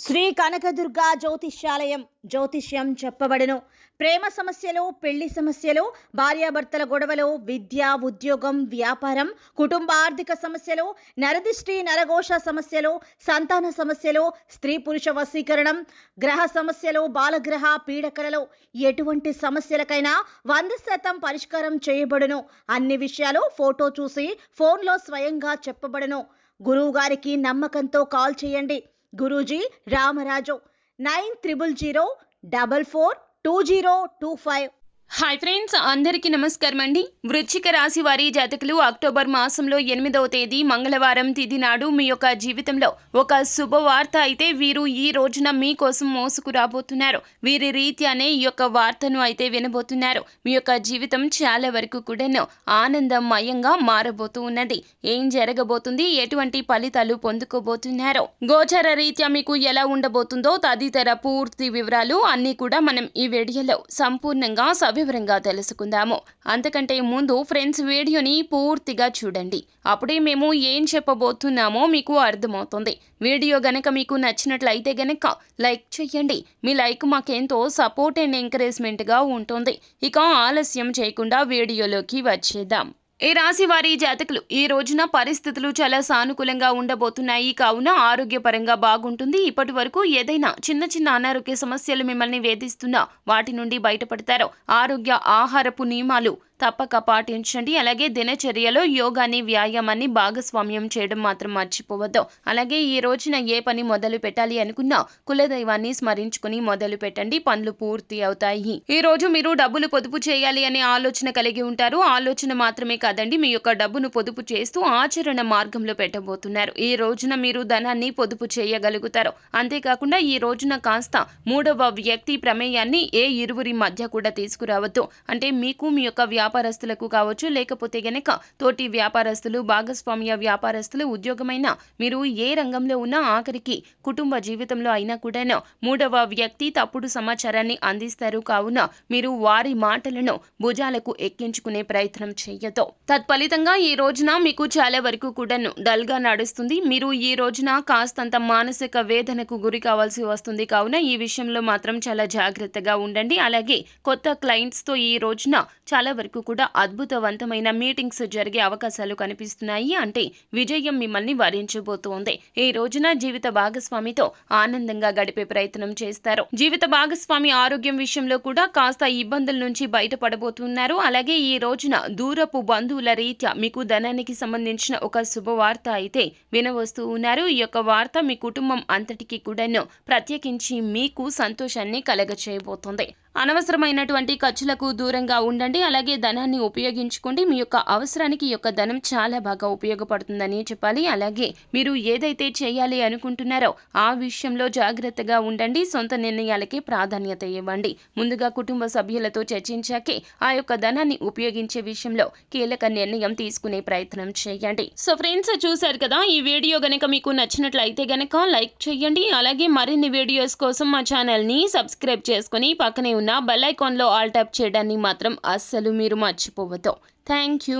శ్రీ కనకదుర్గ జ్యోతిష్యాలయం జ్యోతిష్యం చెప్పబడును. ప్రేమ సమస్యలు, పెళ్లి సమస్యలు, భార్యాభర్తల గొడవలు, విద్య, ఉద్యోగం, వ్యాపారం, కుటుంబ ఆర్థిక సమస్యలు, నరదిష్టి, నరఘోష సమస్యలు, సంతాన సమస్యలు, స్త్రీ పురుష వశీకరణం, గ్రహ సమస్యలు, బాలగ్రహ పీడకలలో ఎటువంటి సమస్యలకైనా 100% పరిష్కారం చేయబడును. అన్ని విషయాలు ఫోటో చూసి ఫోన్లో స్వయంగా చెప్పబడును. గురువు గారికి నమ్మకంతో కాల్ చేయండి. గురూజీ రామరాజు 9000442025. హాయ్ ఫ్రెండ్స్, అందరికీ నమస్కారం అండి. వృశ్చిక రాశి వారి జాతకులు అక్టోబర్ మాసంలో 8వ తేదీ మంగళవారం తిథి నాడు మీ యొక్క జీవితంలో ఒక శుభవార్త అయితే వీరు ఈ రోజున మీకోసం మోసుకురాబోతున్నారు. వీరి రీత్యానే ఈ యొక్క వార్తను అయితే వినబోతున్నారు. మీ యొక్క జీవితం చాలా వరకు కూడాను ఆనందమయంగా మారబోతూ ఉన్నది. ఏం జరగబోతుంది, ఎటువంటి ఫలితాలు పొందుకోబోతున్నారు, గోచర రీత్యా మీకు ఎలా ఉండబోతుందో తదితర పూర్తి వివరాలు అన్నీ కూడా మనం ఈ వీడియోలో సంపూర్ణంగా వివరంగా తెలుసుకుందాము. అంతకంటే ముందు ఫ్రెండ్స్, వీడియోని పూర్తిగా చూడండి. అప్పుడే మేము ఏం చెప్పబోతున్నామో మీకు అర్థమవుతుంది. వీడియో గనక మీకు నచ్చినట్లయితే గనక లైక్ చేయండి. మీ లైక్ మాకెంతో సపోర్ట్ అండ్ ఎంకరేజ్మెంట్గా ఉంటుంది. ఇక ఆలస్యం చేయకుండా వీడియోలోకి వచ్చేద్దాం. ఈ రాశి వారి జాతకులు ఈ రోజున పరిస్థితులు చాలా సానుకూలంగా ఉండబోతున్నాయి. కావున ఆరోగ్యపరంగా బాగుంటుంది. ఇప్పటి వరకు ఏదైనా చిన్న అనారోగ్య సమస్యలు మిమ్మల్ని వేధిస్తున్నా వాటి నుండి బయటపడతారు. ఆరోగ్య ఆహారపు నియమాలు తప్పక పాటించండి. అలాగే దినచర్యలో యోగాని, వ్యాయామాన్ని భాగస్వామ్యం చేయడం మాత్రం మర్చిపోవద్దు. అలాగే ఈ రోజున ఏ పని మొదలు పెట్టాలి అనుకున్నా కులదైవాన్ని స్మరించుకుని మొదలు పెట్టండి. పనులు పూర్తి అవుతాయి. ఈ రోజు మీరు డబ్బులు పొదుపు చేయాలి అనే ఆలోచన కలిగి ఉంటారు. ఆలోచన మాత్రమే కాదండి, మీ యొక్క డబ్బును పొదుపు చేస్తూ ఆచరణ మార్గంలో పెట్టబోతున్నారు. ఈ రోజున మీరు ధనాన్ని పొదుపు చేయగలుగుతారు. అంతేకాకుండా ఈ రోజున కాస్త మూడవ వ్యక్తి ప్రమేయాన్ని ఏ ఇరువురి మధ్య కూడా తీసుకురావద్దు. అంటే మీకు, మీ యొక్క వ్యాపారస్తులకు కావచ్చు, లేకపోతే గనక తోటి వ్యాపారస్తులు, భాగస్వామ్య వ్యాపారస్తులు, ఉద్యోగమైనా మీరు ఏ రంగంలో ఉన్నా, ఆఖరికి కుటుంబ జీవితంలో అయినా కూడాను మూడవ వ్యక్తి తప్పుడు సమాచారాన్ని అందిస్తారు. కావున మీరు వారి మాటలను భుజాలకు ఎక్కించుకునే ప్రయత్నం చేయొద్దు. తత్ఫలితంగా ఈ రోజున మీకు చాలా వరకు కూడాను డల్ గా నడుస్తుంది. మీరు ఈ రోజున కాస్తంత మానసిక వేదనకు గురి కావాల్సి వస్తుంది. కావున ఈ విషయంలో మాత్రం చాలా జాగ్రత్తగా ఉండండి. అలాగే కొత్త క్లయింట్స్ తో ఈ రోజున చాలా వరకు కూడా అద్భుతవంతమైన మీటింగ్స్ జరిగే అవకాశాలు కనిపిస్తున్నాయి. అంటే విజయం మిమ్మల్ని వరించబోతోంది. ఈ రోజున జీవిత భాగస్వామితో ఆనందంగా గడిపే ప్రయత్నం చేస్తారు. జీవిత భాగస్వామి ఆరోగ్యం విషయంలో కూడా కాస్త ఇబ్బందుల నుంచి బయటపడబోతున్నారు. అలాగే ఈ రోజున దూరపు బంధువుల రీత్యా మీకు ధనానికి సంబంధించిన ఒక శుభవార్త అయితే వినవస్తూ ఉన్నారు. ఈ యొక్క వార్త మీ కుటుంబం అంతటికి కూడాను ప్రత్యేకించి మీకు సంతోషాన్ని కలగచేయబోతుంది. అనవసరమైనటువంటి ఖర్చులకు దూరంగా ఉండండి. అలాగే ధనాన్ని ఉపయోగించుకోండి. మీ యొక్క అవసరానికి ఈ యొక్క ధనం చాలా బాగా ఉపయోగపడుతుందని చెప్పాలి. అలాగే మీరు ఏదైతే చేయాలి అనుకుంటున్నారో ఆ విషయంలో జాగ్రత్తగా ఉండండి. సొంత నిర్ణయాలకే ప్రాధాన్యత ఇవ్వండి. ముందుగా కుటుంబ సభ్యులతో చర్చించాకే ఆ యొక్క ధనాన్ని ఉపయోగించే విషయంలో కీలక నిర్ణయం తీసుకునే ప్రయత్నం చేయండి. సో ఫ్రెండ్స్, చూశారు కదా, ఈ వీడియో గనక మీకు నచ్చినట్లయితే గనక లైక్ చేయండి. అలాగే మరిన్ని వీడియోస్ కోసం మా ఛానల్ ని సబ్స్క్రైబ్ చేసుకుని పక్కనే ఉన్న బెల్ ఐకాన్ లో ఆల్ ట్యాప్ చేయడాన్ని మాత్రం అస్సలు మీరు మర్చిపోవద్దు. Thank you.